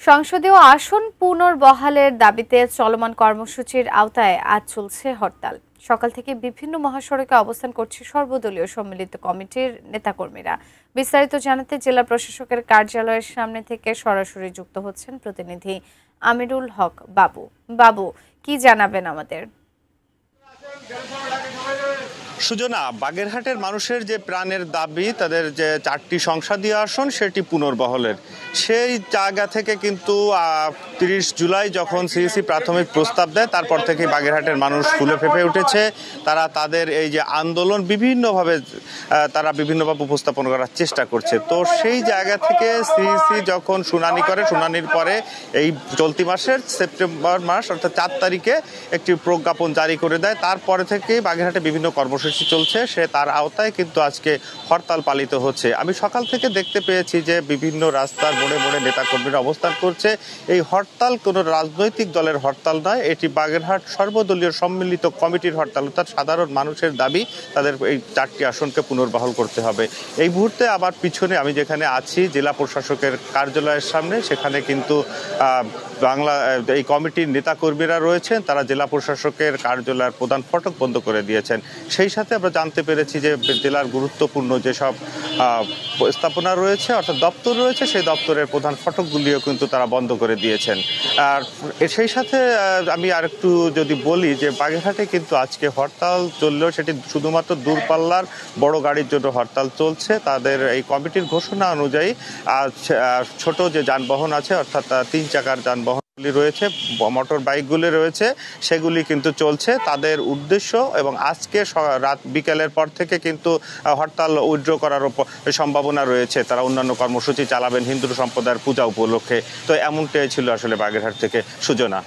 সংসদীয় আসন পুনর্বহালের দাবিতে চলমান কর্মসূচির আওতায় আজ চলছে হরতাল। সকাল থেকে বিভিন্ন মহাসড়কে অবস্থান করছে সর্বদলীয় সম্মিলিত কমিটির নেতাকর্মীরা। বিস্তারিত জানাতে জেলা প্রশাসকের কার্যালয়ের সামনে থেকে সরাসরি যুক্ত হচ্ছেন প্রতিনিধি আমিরুল হক বাবু। বাবু, কি জানাবেন আমাদের? সুজনা, বাগেরহাটের মানুষের যে প্রাণের দাবি, তাদের যে 4টি সংসদীয় আসন সেটি পুনর্বহলের, সেই জায়গা থেকে কিন্তু 30 জুলাই যখন সিইসি প্রাথমিক প্রস্তাব দেয় তারপর থেকে বাগেরহাটের মানুষ ফুলে ফেঁপে উঠেছে। তারা তাদের এই যে আন্দোলন বিভিন্নভাবে উপস্থাপন করার চেষ্টা করছে। তো সেই জায়গা থেকে সিইসি যখন শুনানি করে, শুনানির পরে এই চলতি মাসের সেপ্টেম্বর মাস অর্থাৎ 4 তারিখে একটি প্রজ্ঞাপন জারি করে দেয়। তারপরে থেকে বাগেরহাটে বিভিন্ন কর্মসূচি চলছে, সে তার আওতায় কিন্তু আজকে হরতাল পালিত হচ্ছে। আমি সকাল থেকে দেখতে পেয়েছি যে বিভিন্ন রাস্তার মোড়ে মোড়ে নেতাকর্মীরা অবস্থান করছে। এই হরতাল কোনো রাজনৈতিক দলের হরতাল নয়, এটি বাগেরহাট সর্বদলীয় সম্মিলিত কমিটির হরতাল। অর্থাৎ সাধারণ মানুষের দাবি তাদের এই 4টি আসনকে পুনর্বহাল করতে হবে। এই মুহূর্তে আবার পিছনে আমি যেখানে আছি জেলা প্রশাসকের কার্যালয়ের সামনে, সেখানে কিন্তু এই কমিটির নেতাকর্মীরা রয়েছেন। তারা জেলা প্রশাসকের কার্যালয়ের প্রধান ফটক বন্ধ করে দিয়েছেন। সেই সাথে আমরা জানতে পেরেছি যে জেলার গুরুত্বপূর্ণ যেসব স্থাপনা রয়েছে অর্থাৎ দপ্তর রয়েছে, সেই দপ্তরের প্রধান ফটকগুলিও কিন্তু তারা বন্ধ করে দিয়েছেন। আর সেই সাথে আমি আরেকটু যদি বলি যে বাগেরহাটে কিন্তু আজকে হরতাল চললেও সেটি শুধুমাত্র দূরপাল্লার বড় গাড়ির জন্য হরতাল চলছে। তাদের এই কমিটির ঘোষণা অনুযায়ী ছোট যে যানবাহন আছে অর্থাৎ 3 চাকার যানবাহন রয়েছে, মোটর বাইকগুলি রয়েছে, সেগুলি কিন্তু চলছে। তাদের উদ্দেশ্য এবং আজকে রাত বিকেলের পর থেকে কিন্তু হরতাল উইথড্র করার সম্ভাবনা রয়েছে। তারা অন্যান্য কর্মসূচি চালাবেন হিন্দু সম্প্রদায়ের পূজা উপলক্ষে। তো এমনটাই ছিল আসলে বাগেরহাট থেকে সুজনা।